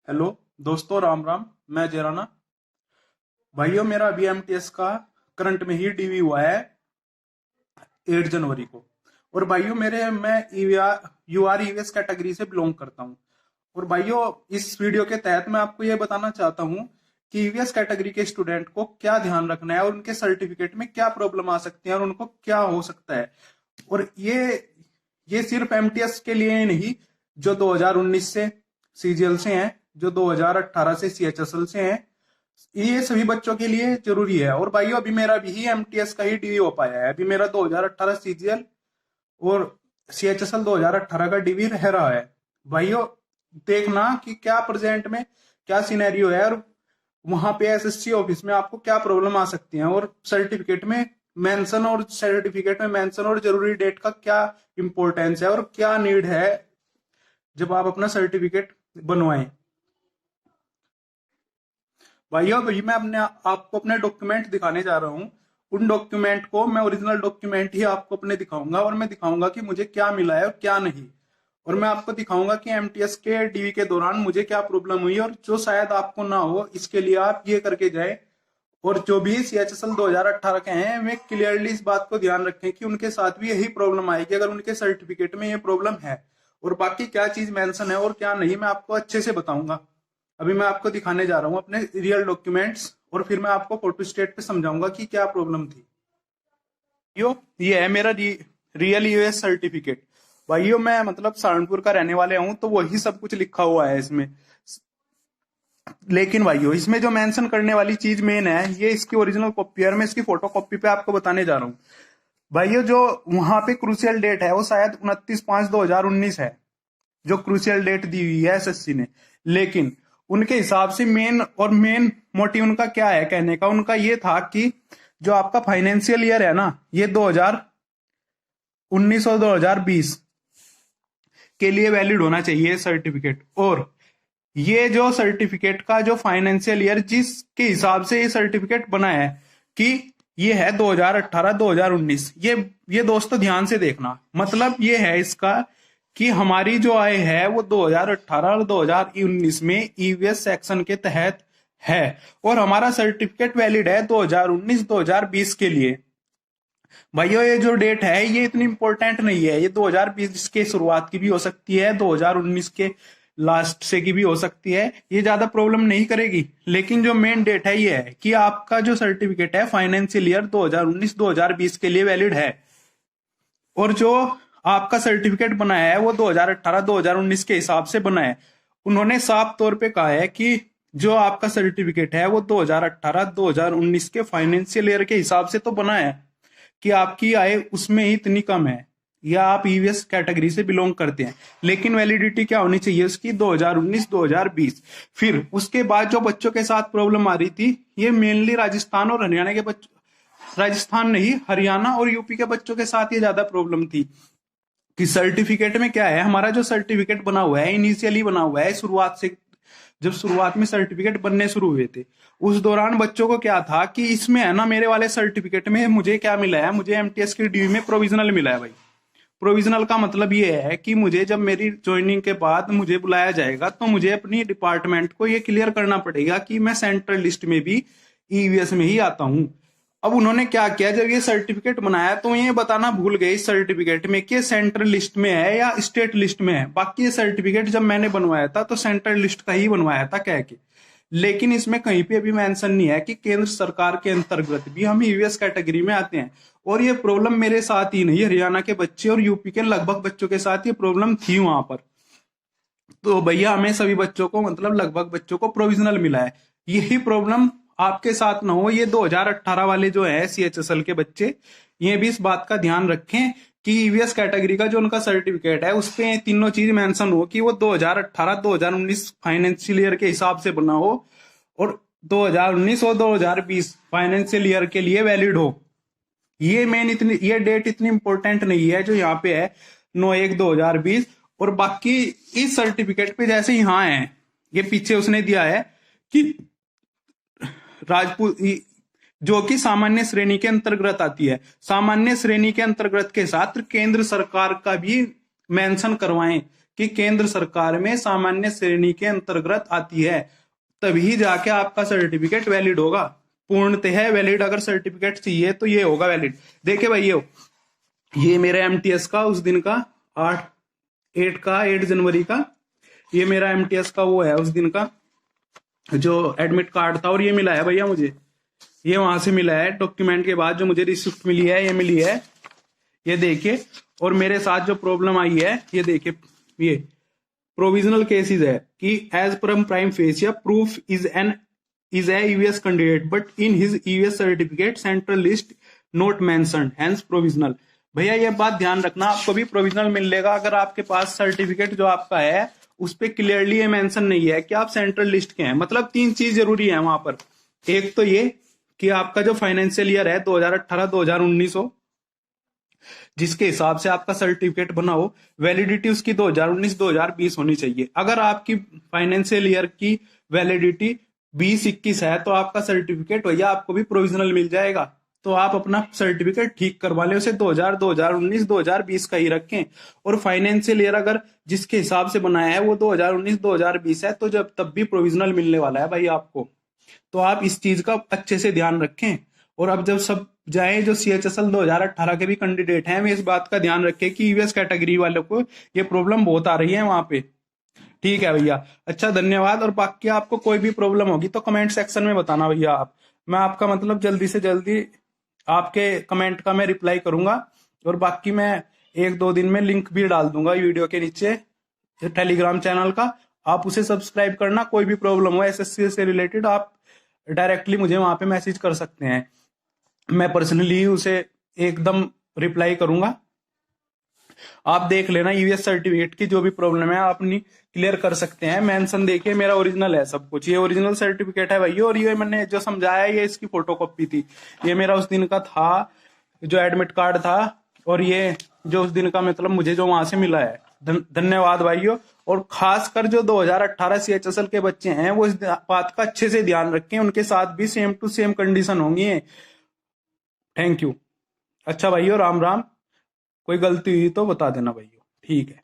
Hello दोस्तों, राम राम। मैं जयराना। भाइयों, मेरा अभी एमटीएस का करंट में ही डीवी हुआ है 8 जनवरी को। और भाइयों, मैं यूआर यूएस कैटेगरी से बिलोंग करता हूँ। और भाइयों, इस वीडियो के तहत मैं आपको ये बताना चाहता हूँ कि यूएस कैटेगरी के स्टूडेंट को क्या ध्यान रखना है और उनके सर्टिफिकेट में क्या प्रॉब्लम आ सकती है और उनको क्या हो सकता है। और ये सिर्फ एमटीएस के लिए ही नहीं, जो 2019 से सीजीएल से हैं, जो 2018 से सीएचएसएल से हैं, ये सभी बच्चों के लिए जरूरी है। और भाइयों, अभी मेरा भी एमटीएस का ही डीवी हो पाया है। अभी मेरा 2018 सीजीएल और सीएचएसएल 2018 का डीवी रह रहा है। भाइयों, देखना कि क्या प्रेजेंट में क्या सिनेरियो है और वहां पे एसएससी ऑफिस में आपको क्या प्रॉब्लम आ सकती है, और सर्टिफिकेट में मेंशन और जरूरी डेट का क्या इंपॉर्टेंस है और क्या नीड है जब आप अपना सर्टिफिकेट बनवाएं। भाइयों, अभी मैं आपको अपने डॉक्यूमेंट दिखाने जा रहा हूँ। उन डॉक्यूमेंट को मैं ओरिजिनल डॉक्यूमेंट ही आपको अपने दिखाऊंगा, और मैं दिखाऊंगा कि मुझे क्या मिला है और क्या नहीं। और मैं आपको दिखाऊंगा कि एमटीएस के डीवी के दौरान मुझे क्या प्रॉब्लम हुई, और जो शायद आपको ना हो, इसके लिए आप ये करके जाए। और जो भी सीएचएसएल 2018 के हैं, वे क्लियरली इस बात को ध्यान रखें कि उनके साथ भी यही प्रॉब्लम आएगी अगर उनके सर्टिफिकेट में ये प्रॉब्लम है। और बाकी क्या चीज मेंशन है और क्या नहीं, मैं आपको अच्छे से बताऊंगा। अभी मैं आपको दिखाने जा रहा हूँ अपने रियल डॉक्यूमेंट्स, और फिर मैं आपको फोटो स्टेट पे समझाऊंगा कि क्या प्रॉब्लम थी। ये है मेरा रियल यूएस सर्टिफिकेट। भाइयों, मैं मतलब सहारनपुर का रहने वाले हूँ, तो वही सब कुछ लिखा हुआ है इसमें। लेकिन भाइयों, इसमें जो मेंशन करने वाली चीज मेन है, ये इसकी ओरिजिनल कॉपी है और मैं इसकी फोटो कॉपी पे आपको बताने जा रहा हूँ। भाइयों, जो वहां पे क्रूशियल डेट है वो शायद 29/5/2019 है, जो क्रूशियल डेट दी हुई है एसएससी ने। लेकिन उनके हिसाब से मेन मोटिव उनका क्या है कहने का, उनका ये था कि जो आपका फाइनेंशियल ईयर है ना, ये 2019 और 2020 के लिए वैलिड होना चाहिए सर्टिफिकेट। और ये जो सर्टिफिकेट का जो फाइनेंशियल ईयर जिसके हिसाब से ये सर्टिफिकेट बना है, कि ये है 2018 2019। ये दोस्तों ध्यान से देखना, मतलब ये है इसका कि हमारी जो आय है वो 2018 और 2019 में ईवीएस सेक्शन के तहत है, और हमारा सर्टिफिकेट वैलिड है 2019 2020 के लिए। भाइयों, ये जो डेट है ये इतनी इंपॉर्टेंट नहीं है। ये 2020 के शुरुआत की भी हो सकती है, 2019 के लास्ट से की भी हो सकती है। ये ज्यादा प्रॉब्लम नहीं करेगी। लेकिन जो मेन डेट है ये है कि आपका जो सर्टिफिकेट है फाइनेंशियल ईयर 2019 2020 के लिए वैलिड है। और जो आपका सर्टिफिकेट बनाया है वो 2018 2019 के हिसाब से बना है। उन्होंने साफ तौर पे कहा है कि जो आपका सर्टिफिकेट है वो 2018 2019 के फाइनेंशियल ईयर के हिसाब से तो बना है, कि आपकी आय उसमें ही इतनी कम है, या आप ईवीएस कैटेगरी से बिलोंग करते हैं। लेकिन वैलिडिटी क्या होनी चाहिए उसकी, 2019 2020। फिर उसके बाद जो बच्चों के साथ प्रॉब्लम आ रही थी, ये मेनली राजस्थान और हरियाणा के बच्चों, राजस्थान नहीं, हरियाणा और यूपी के बच्चों के साथ ये ज्यादा प्रॉब्लम थी। कि सर्टिफिकेट में क्या है, हमारा जो सर्टिफिकेट बना हुआ है इनिशियली बना हुआ है शुरुआत से, जब शुरुआत में सर्टिफिकेट बनने शुरू हुए थे, उस दौरान बच्चों को क्या था कि इसमें है ना, मेरे वाले सर्टिफिकेट में मुझे क्या मिला है, मुझे एमटीएस की ड्यू में प्रोविजनल मिला है। भाई, प्रोविजनल का मतलब ये है कि मुझे जब मेरी ज्वाइनिंग के बाद मुझे बुलाया जाएगा, तो मुझे अपनी डिपार्टमेंट को ये क्लियर करना पड़ेगा कि मैं सेंट्रल लिस्ट में भी ईवीएस में ही आता हूं। अब उन्होंने क्या किया, जब ये सर्टिफिकेट बनाया तो ये बताना भूल गए इस सर्टिफिकेट में कि सेंट्रल लिस्ट में है या स्टेट लिस्ट में है। बाकी ये सर्टिफिकेट जब मैंने बनवाया था तो सेंट्रल लिस्ट का ही बनवाया था कह के। लेकिन इसमें कहीं पे अभी मेंशन नहीं है कि केंद्र सरकार के अंतर्गत भी हम ईवीएस कैटेगरी में आते हैं। और ये प्रॉब्लम मेरे साथ ही नहीं, हरियाणा के बच्चे और यूपी के लगभग बच्चों के साथ ये प्रॉब्लम थी वहां पर। तो भैया, हमें सभी बच्चों को, मतलब लगभग बच्चों को प्रोविजनल मिला है। यही प्रॉब्लम आपके साथ ना हो। ये 2018 वाले जो है सीएचएसएल के बच्चे, ये भी इस बात का ध्यान रखें कि ईवीएस कैटेगरी का जो उनका सर्टिफिकेट है उस पे तीनों चीज मेंशन हो, कि वो 2018 2019 फाइनेंशियल ईयर के हिसाब से बना हो, और 2019 और 2020 फाइनेंशियल ईयर के लिए वैलिड हो। ये डेट इतनी इंपॉर्टेंट नहीं है जो यहाँ पे है 9/1/2020। और बाकी इस सर्टिफिकेट पे जैसे यहाँ है, ये पीछे उसने दिया है कि राजपूत, जो कि सामान्य श्रेणी के अंतर्गत आती है। सामान्य श्रेणी के अंतर्गत के साथ केंद्र सरकार का भी मेंशन करवाएं कि केंद्र सरकार में सामान्य श्रेणी के अंतर्गत आती है, तभी जाके आपका सर्टिफिकेट वैलिड होगा। पूर्णतः वैलिड अगर सर्टिफिकेट चाहिए तो ये होगा वैलिड। देखिए भाई, ये मेरा एमटीएस का उस दिन का 8 जनवरी का, ये मेरा एमटीएस का वो है उस दिन का जो एडमिट कार्ड था, और ये मिला है भैया मुझे, ये वहां से मिला है डॉक्यूमेंट के बाद जो मुझे रिसिप्ट मिली है, ये मिली है, ये देखिए। और मेरे साथ जो प्रॉब्लम आई है ये देखिए, ये प्रोविजनल केसेस है कि एज पर prima facie proof is a EVS candidate but in his EVS certificate central list not mentioned hence provisional। भैया ये बात ध्यान रखना, आपको भी प्रोविजनल मिलेगा अगर आपके पास सर्टिफिकेट जो आपका है उस पे क्लियरली ये मेंशन नहीं है कि आप सेंट्रल लिस्ट के हैं। मतलब 3 चीज जरूरी है वहां पर। एक तो ये कि आपका जो फाइनेंशियल ईयर है 2018-2019 हो, जिसके हिसाब से आपका सर्टिफिकेट बना हो, वैलिडिटी उसकी 2019-2020 होनी चाहिए। अगर आपकी फाइनेंशियल ईयर की वैलिडिटी 2021 है तो आपका सर्टिफिकेट भैया आपको भी प्रोविजनल मिल जाएगा। तो आप अपना सर्टिफिकेट ठीक करवा लें, उसे 2019-2020 का ही रखें। और फाइनेंशियल ईयर अगर जिसके हिसाब से बनाया है वो 2019-2020 है तो जब तब भी प्रोविजनल मिलने वाला है भाई आपको। तो आप इस चीज का अच्छे से ध्यान रखें। और अब जब सब जाए जो CHSL 2018 के भी कैंडिडेट हैं, वे इस बात का ध्यान रखें कि ईवीएस कैटेगरी वालों को ये प्रॉब्लम बहुत आ रही है वहां पे। ठीक है भैया, अच्छा धन्यवाद। और बाकी आपको कोई भी प्रॉब्लम होगी तो कमेंट सेक्शन में बताना भैया आप, मैं आपका मतलब जल्दी से जल्दी आपके कमेंट का मैं रिप्लाई करूंगा। और बाकी मैं 1-2 दिन में लिंक भी डाल दूंगा वीडियो के नीचे टेलीग्राम चैनल का, आप उसे सब्सक्राइब करना। कोई भी प्रॉब्लम हो SSC से रिलेटेड आप डायरेक्टली मुझे वहां पे मैसेज कर सकते हैं, मैं पर्सनली उसे एकदम रिप्लाई करूंगा। आप देख लेना ईवीएस सर्टिफिकेट की जो भी प्रॉब्लम है आप अपनी क्लियर कर सकते हैं। मेंशन देखिए मेरा ओरिजिनल है सब कुछ, ये ओरिजिनल सर्टिफिकेट है भाई। और ये मैंने जो समझाया ये इसकी फोटोकॉपी थी, ये मेरा उस दिन का था जो एडमिट कार्ड था, और ये जो उस दिन का मतलब मुझे जो वहां से मिला है। धन्यवाद भाइयों। और खासकर जो 2018 CHSL के बच्चे हैं वो इस बात का अच्छे से ध्यान रखें, उनके साथ भी सेम टू सेम कंडीशन होंगी। Thank you. अच्छा भाइयों, राम राम। कोई गलती हुई तो बता देना भाइयों, ठीक है।